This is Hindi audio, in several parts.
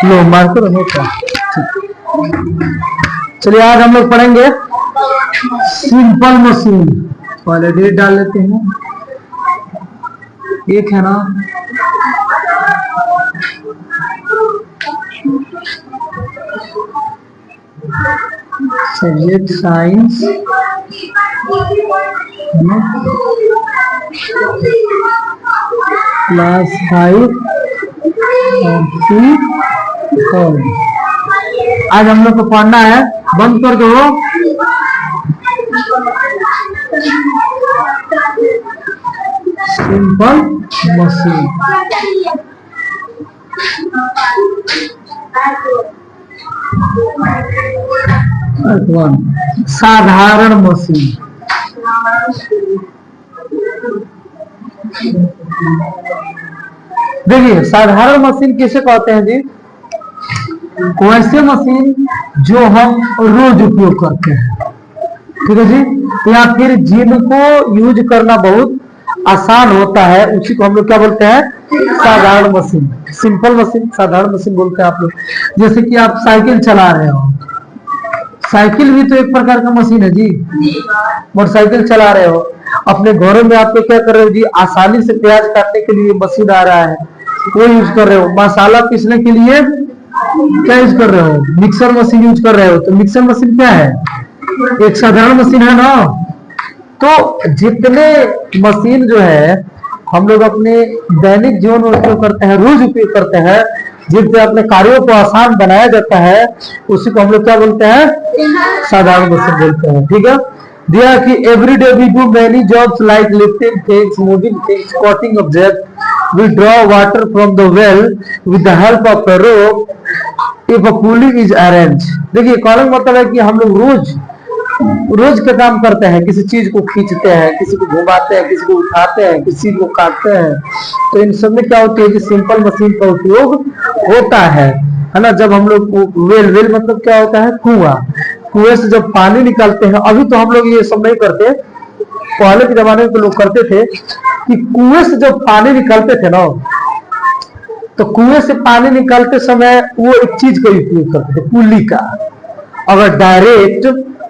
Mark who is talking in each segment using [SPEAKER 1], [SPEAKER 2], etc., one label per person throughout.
[SPEAKER 1] लो मार्कर होता। चलिए आज हम लोग पढ़ेंगे सिंपल मशीन। पहले डेट डाल लेते हैं, एक है ना सब्जेक्ट साइंस क्लास 5 और आज हम लोग को पढ़ना है। बंद कर दो। सिंपल मशीन साधारण मशीन। देखिए साधारण मशीन किसे कहते हैं जी? वैसे मशीन जो हम रोज उपयोग करते हैं, ठीक है जी, या फिर जिनको यूज करना बहुत आसान होता है, उसी को हम लोग क्या बोलते हैं? साधारण मशीन। सिंपल मशीन साधारण मशीन बोलते हैं आप लोग। जैसे कि आप साइकिल चला रहे हो, साइकिल भी तो एक प्रकार का मशीन है जी। मोटरसाइकिल चला रहे हो, अपने घरों में आप क्या कर रहे हो जी? आसानी से प्याज काटने के लिए मशीन आ रहा है, वो यूज कर रहे हो। मसाला पीसने के लिए क्या यूज कर रहे हो? मिक्सर मशीन यूज कर रहे हो। तो मिक्सर मशीन क्या है? एक साधारण मशीन है ना। तो जितने मशीन जो है हम लोग अपने दैनिक जीवन में उपयोग करते हैं, रोज उपयोग करते हैं, जिनसे अपने कार्यों को आसान बनाया जाता है, उसी को हम लोग क्या बोलते हैं? साधारण मशीन बोलते हैं। ठीक है, दिया कि every day we do many jobs like lifting things, moving things, cutting object, we draw water from the well with the help of a rope if a pulley is arrange. देखिए कहने का मतलब है कि हम लोग रोज का काम करते हैं, किसी चीज को खींचते हैं, किसी को घुमाते हैं, किसी को उठाते हैं, किसी को काटते हैं। तो इन सब में क्या होती है कि सिंपल मशीन का उपयोग होता है ना। जब हम लोग वेल मतलब क्या होता है? कुआं। कुएं से जब पानी निकालते हैं, अभी तो हम लोग ये सब नहीं करते, पहले के जमाने में तो लोग करते थे कि कुएं से जब पानी निकालते थे ना, तो कुएं से पानी निकालते समय वो एक चीज का उपयोग करते थे, पुली का। अगर डायरेक्ट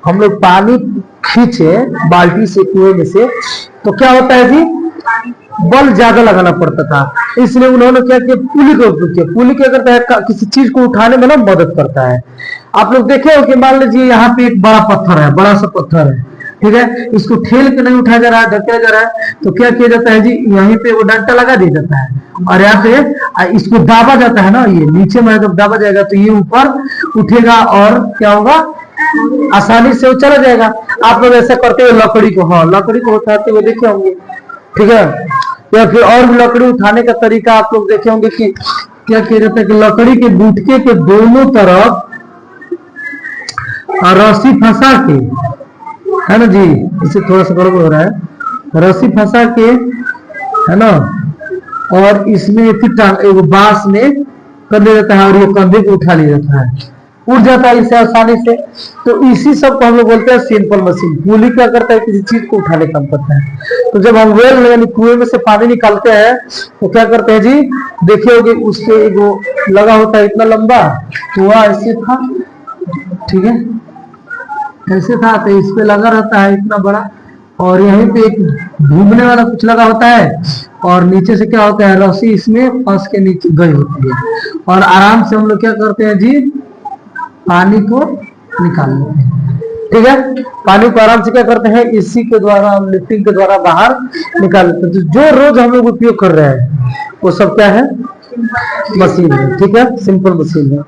[SPEAKER 1] हम लोग पानी खींचे बाल्टी से कुएं में से, तो क्या होता है जी? बल ज्यादा लगाना पड़ता था, इसलिए उन्होंने क्या किया? पुली का उपयोग किया। पुली क्या करता है? किसी चीज को उठाने में ना मदद करता है। आप लोग देखे हो कि मान लीजिए यहाँ पे एक बड़ा पत्थर है, बड़ा सा पत्थर है, ठीक है, इसको ठेल के नहीं उठाया जा रहा है, ढकेला जा रहा है, तो क्या किया जाता है जी? यहीं पे वो डंडा लगा दिया जाता है और यहाँ पे इसको दाबा जाता है ना। ये नीचे में जब दाबा जाएगा तो ये ऊपर उठेगा और क्या होगा? आसानी से वो चला जाएगा। आप लोग ऐसा करते हुए लकड़ी को, हाँ लकड़ी को उठाते हुए देखे होंगे, ठीक है, या फिर और भी लकड़ी उठाने का तरीका आप लोग देखे होंगे कि क्या किया जाता है कि लकड़ी के गुटके के दोनों तरफ रस्सी फंसा के, है ना जी, इसे थोड़ा सा गड़बड़ हो रहा है, रस्सी फंसा के, है ना, और इसमें एक बांस में कर दिया जाता है और ये कंधे को उठा लिया जाता है, उड़ जाता है इसे आसानी से। तो इसी सब को हम लोग बोलते हैं सिंपल मशीन। पुली क्या करता है? किसी चीज को उठाने का काम करता है। तो जब हम वेल यानी कुएं में से पानी निकालते हैं तो क्या करते हैं जी? देखिए होगे उसके एक वो लगा होता है इतना लंबा, कुआं ऐसे था, ठीक है, ऐसे था, तो इस पे लगा रहता है इतना बड़ा, और यहीं पे एक घूमने वाला कुछ लगा होता है, और नीचे से क्या होता है? रस्सी इसमें फंस के नीचे गई होती है, और आराम से हम लोग क्या करते हैं जी? पानी को निकाल लेते हैं। ठीक है, पानी को आराम से क्या करते हैं? इसी के द्वारा, हम लिफ्टिंग के द्वारा बाहर निकाल लेते हैं। तो जो रोज हम लोग उपयोग कर रहे हैं वो सब क्या है? मशीन है। ठीक है, सिंपल मशीन है।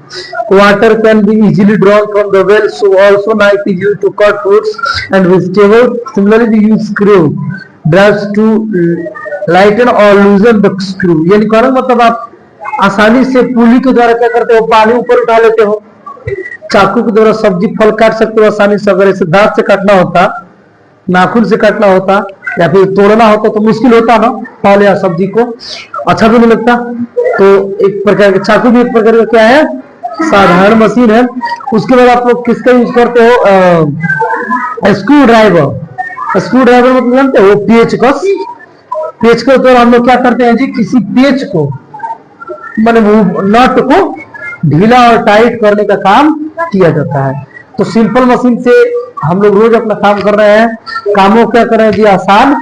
[SPEAKER 1] Water can be easily drawn from the well, so also knife is used to cut fruits and vegetables. Similarly we use screw drives to lighten or loosen the screw. यानी कहने मतलब आप आसानी से पुली के द्वारा क्या करते हो? पानी ऊपर उठा लेते हो। चाकू के द्वारा सब्जी फल काट सकते हो आसानी से। अगर इसे दांत से काटना होता, नाखून से काटना होता, या फिर तोड़ना होता तो मुश्किल होता ना, फल या सब्जी को अच्छा भी नहीं लगता। तो एक प्रकार के चाकू भी एक प्रकार का क्या है? साधारण मशीन है। उसके बाद आप लोग किसका यूज करते हो? Screw driver. स्क्रू ड्राइवर मतलब जानते हो? पेचकस। पेचकस द्वारा हम लोग क्या करते हैं जी? किसी पेच को, माने नट को ढीला और टाइट करने का काम किया जाता है। तो सिंपल मशीन से हम लोग रोज अपना काम कर रहे हैं, कामों क्या कर रहे हैं जी, आसान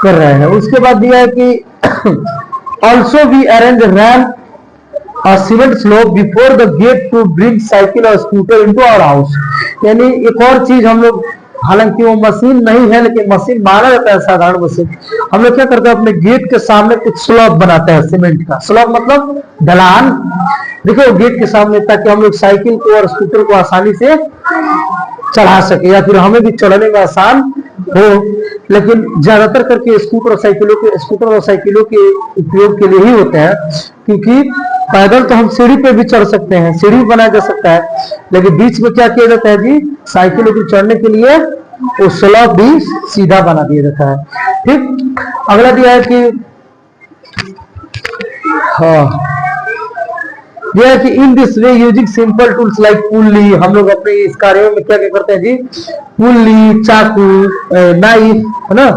[SPEAKER 1] कर रहे हैं। उसके बाद दिया है कि also we arrange ramp or cement slope before the gate to bring cycle or scooter into our house. यानी एक और चीज हम लोग, हालांकि वो मशीन नहीं है लेकिन मशीन माना जाता है साधारण मशीन, हम लोग क्या करते हैं अपने गेट के सामने कुछ स्लॉप बनाते हैं सीमेंट का। स्लॉप मतलब ढलान, देखो गेट के सामने, ताकि हम लोग साइकिल को और स्कूटर को आसानी से चढ़ा सके या फिर हमें भी चढ़ने में आसान हो। लेकिन ज्यादातर करके स्कूटर और साइकिलों के उपयोग के लिए ही होते हैं, क्योंकि पैदल तो हम सीढ़ी पे भी चढ़ सकते हैं, सीढ़ी बनाया जा सकता है, लेकिन बीच में क्या किया जाता है जी, साइकिलों को चढ़ने के लिए वो स्लॉप भी सीधा बना दिया जाता है। ठीक, अगला दिया है कि हाँ, यह है कि in this way using simple tools like pulley, हम लोग अपने इस कार्यों में क्या क्या करते हैं जी, पुल्ली, चाकू, नाइफ, है ना,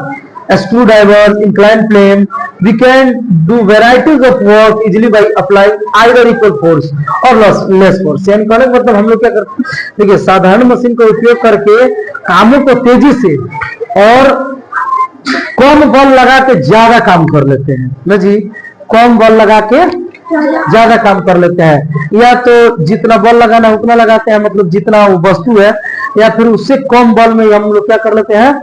[SPEAKER 1] screw driver, incline plane, we can do varieties of work easily by applying either equal force or less force. यानी कहने का मतलब हम लोग क्या करते हैं, देखिए साधारण मशीन का उपयोग करके कामों को तेजी से और कम बल लगा के ज्यादा काम कर लेते हैं ना जी, कम बल लगा के ज्यादा काम कर लेते हैं, या तो जितना बल लगाना है उतना लगाते हैं, मतलब जितना वो वस्तु है, या फिर उससे कम बल में हम लोग क्या कर लेते हैं,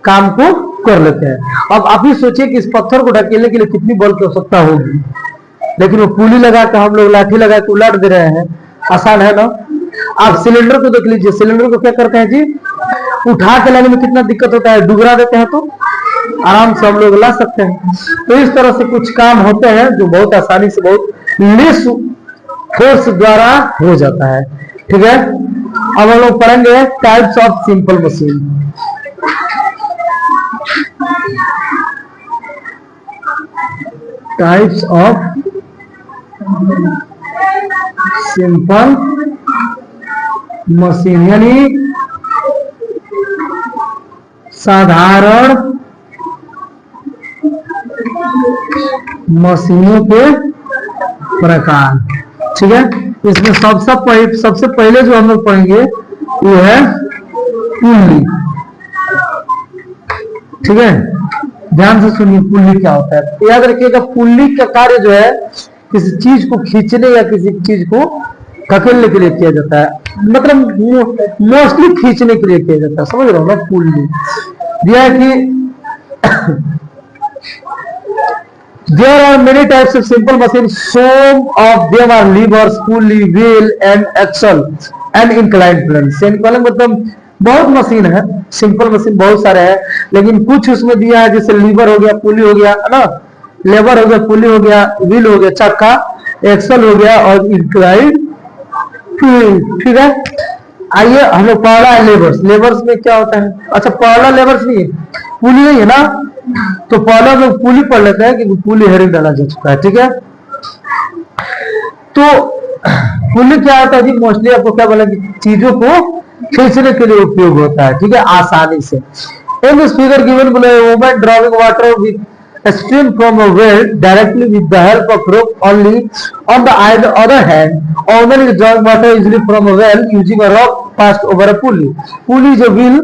[SPEAKER 1] काम को कर लेते हैं। अब आप ही सोचिए कि इस पत्थर को ढकेलने के लिए कितनी बल की आवश्यकता होगी, लेकिन वो पुली लगा के हम लोग लाठी लगा के उलट दे रहे हैं, आसान है ना। आप सिलेंडर को देख लीजिए, सिलेंडर को क्या करते हैं जी, उठा के लाने में कितना दिक्कत होता है, डुगरा देते हैं तो आराम से हम लोग ला सकते हैं। तो इस तरह से कुछ काम होते हैं जो बहुत आसानी से, बहुत लेस फोर्स द्वारा हो जाता है। ठीक है, अब हम लोग पढ़ेंगे types of simple machine. Types of simple machine, यानी साधारण मशीनों के प्रकार। ठीक है, इसमें सबसे पहले जो हम लोग पढ़ेंगे वो है पुल्ली। ठीक है, ध्यान से सुनिए पुल्ली क्या होता है। याद रखिएगा पुल्ली का कार्य जो है किसी चीज को खींचने या किसी चीज को धकेलने के लिए किया जाता है, मतलब मोस्टली खींचने के लिए किया जाता है, समझ रहे हो ना। पुल्ली दिया है कि there are many types of simple machines, some of them are levers, pulley, wheel and axle and inclined planes। मतलब बहुत मशीन है, सिंपल मशीन बहुत सारे हैं, लेकिन कुछ उसमें दिया है जैसे लीवर हो गया, पुली हो गया, है ना, लेवर हो गया, पुली हो गया, व्हील हो गया चक्का, एक्सल हो गया और इंक्लाइंड प्लेन। ठीक है, आइए हम लोग पहला है लेवर्स। लेवर्स में क्या होता है, अच्छा पहला लेवर्स नहीं है, पुली नहीं है ना, तो पहला लोग पुली पढ़ लेते हैं क्योंकि पुली हेरिंग डाला जा चुका है। ठीक है, तो पुली क्या होता है जी, मोस्टली आपको क्या बोला कि चीजों को खींचने के लिए उपयोग होता है। ठीक है, आसानी से। In this figure given below, woman driving water with stream from a well directly with the help of rope only. On the other hand, a woman is drawing water easily from a well using a rope passed over a pulley. Pulley is a wheel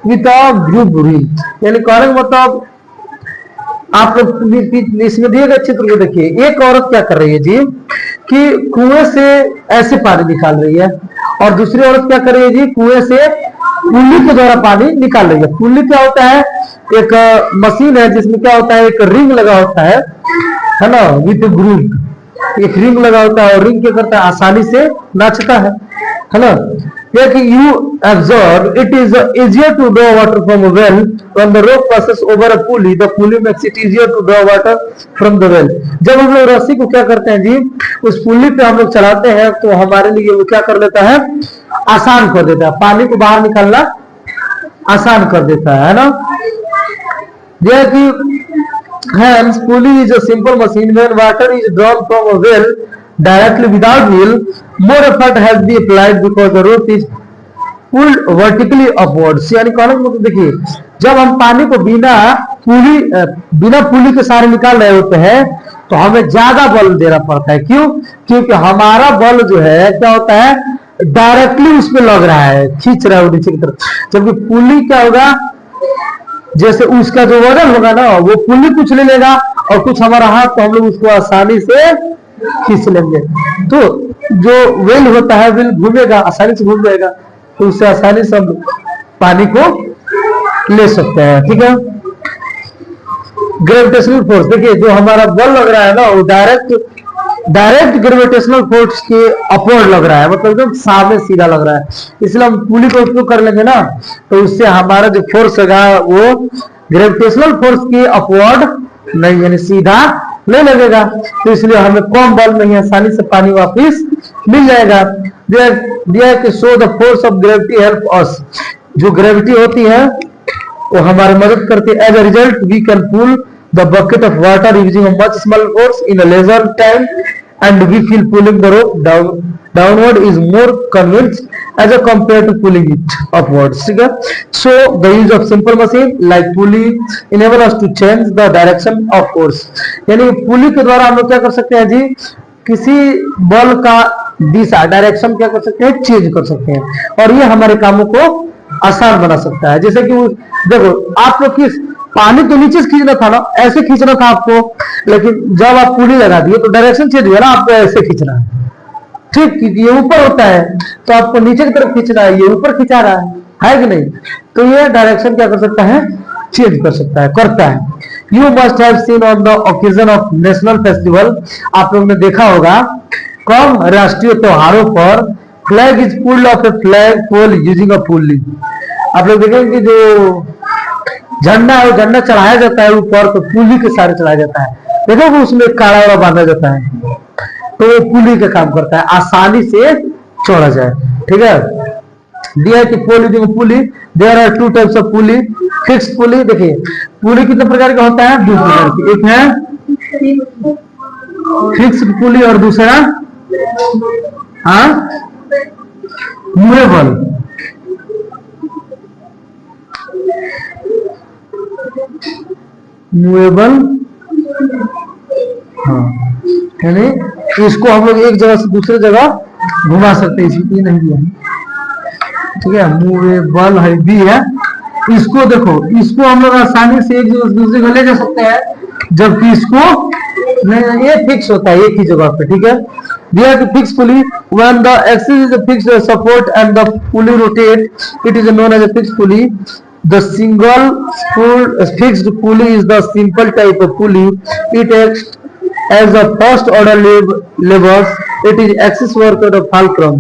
[SPEAKER 1] with a groove wheel। यानी कहने का मतलब आप लोग इसमें दिए गए चित्र को देखिए, एक औरत क्या कर रही है जी कि कुएं से ऐसे पानी निकाल रही है, और दूसरी औरत क्या कर रही है जी, कुएं से पुल्ली के द्वारा पानी निकाल रही है। पुल्ली क्या होता है, एक मशीन है जिसमें क्या होता है, एक रिंग लगा होता है ना, विद ग्रूव, एक रिंग लगा होता है और रिंग क्या करता है, आसानी से नाचता है ना। You observe it is easier to draw water from a well when the rope passes over a pulley. The pulley makes it easier to draw water from the well। जब हम लोग रस्सी को क्या करते हैं जी, उस पुल्ली पे हम लोग चलाते हैं तो हमारे लिए वो क्या कर लेता है, आसान कर देता है, पानी को बाहर निकालना आसान कर देता है ना। जैसे hence pulley is a simple machine when water is drawn from a well directly without wheel, more effort has been applied because the rope is pulled vertically upwards। यानी कहने का मतलब देखिए, जब हम पानी को बिना पुली के सहारे निकाल रहे होते हैं तो हमें ज्यादा बल देना पड़ता है। क्यों? क्योंकि हमारा बल जो है क्या होता है, डायरेक्टली उस पर लग रहा है, खींच रहा है नीचे की तरफ। जबकि पुली क्या होगा, जैसे उसका जो वजन होगा ना, वो पुली कुछ ले लेगा और कुछ हमारा हाथ, तो हम लोग उसको आसानी से खींच लेंगे। तो जो व्हील होता है, व्हील घूमेगा, आसानी से घूम जाएगा, तो उससे आसानी से हम पानी को ले सकते हैं। ठीक है। ग्रेविटेशनल फोर्स, देखिए जो हमारा बल लग रहा है ना, वो डायरेक्ट ग्रेविटेशनल फोर्स के अपवर्ड लग रहा है, मतलब एकदम सामने सीधा लग रहा है। इसलिए हम पुली का उपयोग कर लेंगे ना, तो उससे हमारा जो फोर्स होगा वो ग्रेविटेशनल फोर्स के अपवर्ड नहीं, यानी सीधा नहीं लगेगा। तो इसलिए हमें कम बल में ही आसानी से पानी वापिस मिल जाएगा। दिया कि show the force of gravity help us, जो ग्रेविटी होती है वो हमारी मदद करती है। As a result we can pull the bucket of water using a much small force in a lesser time and we feel pulling the rope downward is more convinced as a compare to pulling it upwards. ठीक है। So the use of simple machine like pulley enable us to change the direction of force, यानी पुली के द्वारा हम लोग क्या कर सकते हैं जी, किसी बल का दिशा, डायरेक्शन क्या कर सकते हैं, चेंज कर सकते हैं, और ये हमारे कामों को आसान बना सकता है। जैसे कि देखो, आप लोग किस पानी तो नीचे से खींचना था ना, ऐसे खींचना था आपको, लेकिन जब आप पुली लगा दिए तो डायरेक्शन चेंज हुआ ना, आपको ऐसे खींचना है। ठीक, क्योंकि ये ऊपर होता है तो आपको नीचे की तरफ खींचना है, ये ऊपर खिंचा रहा है कि नहीं, तो ये डायरेक्शन क्या कर सकता है, चेंज कर सकता है, करता है। You must have seen on the occasion of national festival, आप लोग ने देखा होगा कब राष्ट्रीय त्योहारों पर flag is pulled of a flag pole using a pulley. आप लोग देखेंगे कि जो झंडा है वो झंडा चढ़ाया जाता है ऊपर, तो पुली के सारे चढ़ाया जाता है। देखो वो उसमें काड़ा वाला बांधा जाता है, तो वो पुली का काम करता है, आसानी से छोड़ा जाए। ठीक है। दिया कि pole using pulley, there are two types of pulley. Fixed pulley, देखिए पुली कितने प्रकार का होता है, दो प्रकार की, एक है फिक्स्ड पुली और दूसरा मूवेबल। मूवेबल, हाँ, यानी इसको हम लोग एक जगह से दूसरे जगह घुमा सकते हैं, ये नहीं दिया। ठीक है। मूवेबल है, बी है। इसको देखो, इसको हम लोग आसानी से एक जगह से दूसरी जगह ले जा सकते हैं, जबकि इसको नहीं, ये फिक्स होता है एक ही जगह पे। ठीक है। दिया कि fix pulley, when the axis is a fixed support and the pulley rotate, it is known as a fixed pulley. The single fixed pulley is the simple type of pulley. It acts as a first order levers. It is axis work of the fulcrum,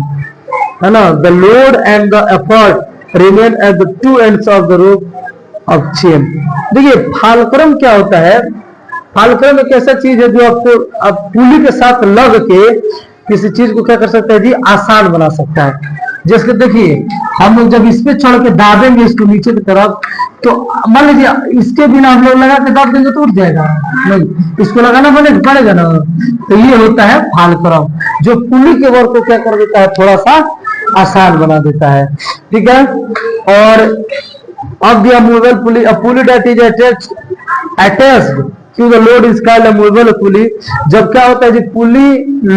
[SPEAKER 1] है ना। The load and the effort remain at the two ends of the rope of chain. देखिए फाल्क्रम क्या होता है, फाल्क्रम एक ऐसा चीज है जो आपको आप पुली के साथ लग के किसी चीज को क्या कर सकता है जी, आसान बना सकता है। जैसे देखिए हम लोग जब इस पे चढ़ के दाबेंगे इसको नीचे की तरफ, तो मान लीजिए इसके बिना हम लोग लगा के दाब देंगे तो उठ जाएगा, नहीं, इसको लगाना पड़ेगा ना। तो ये होता है फाल्क्रम, जो पुली के वर्क को क्या कर देता है, थोड़ा सा आसान बना देता है। ठीक है। और अब दिया movable pulley, a pulley that is attached to the load is called a movable pulley. जब क्या होता है जी, पुली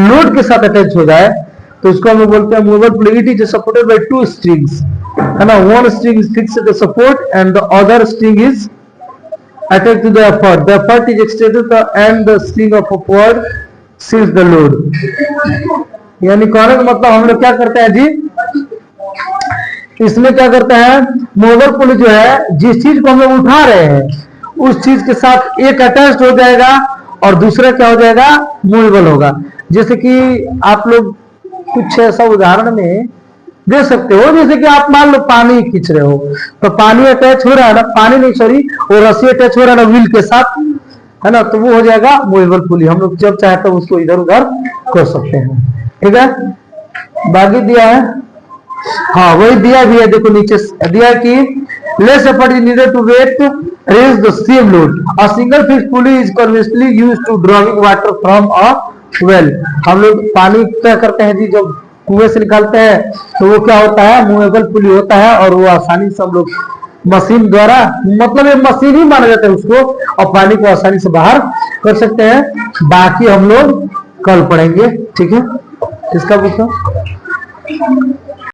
[SPEAKER 1] लोड के साथ अटैच हो जाए तो उसको हम बोलते हैं movable pulley. It is supported by two strings, है ना। One string is fixed the support and the other string is attached to the effort. The effort is extended the end the string of upward sees the load. यानी कहने का मतलब हम लोग क्या करते हैं जी, इसमें क्या करते हैं, मूवेबल पुली जो है, जिस चीज को हम लोग उठा रहे हैं उस चीज के साथ एक अटैच हो जाएगा और दूसरा क्या हो जाएगा, मूवेबल होगा। जैसे कि आप लोग कुछ ऐसा उदाहरण में दे सकते हो, जैसे कि आप मान लो पानी खींच रहे हो, तो पानी अटैच हो रहा है ना, पानी नहीं सॉरी, वो रस्सी अटैच हो रहा है ना व्हील के साथ, है ना, तो वो हो जाएगा मूवेबल पुली। हम लोग जब चाहे तो उसको इधर उधर कर सकते हैं। ठीक है। बाकी दिया है, हाँ वही दिया भी है, देखो नीचे दिया कि less effort is needed to weight raise the same load. A single fixed pulley is conventionally used to drawing water from a well. हम लोग पानी क्या करते हैं जी, जब कुएं से निकालते हैं तो वो क्या होता है, मूवेबल पुली होता है और वो आसानी से हम लोग मशीन द्वारा, मतलब ये मशीन ही माना जाता है उसको, और पानी को आसानी से बाहर कर सकते हैं। बाकी हम लोग कल पढ़ेंगे, ठीक है। इसका पूछो।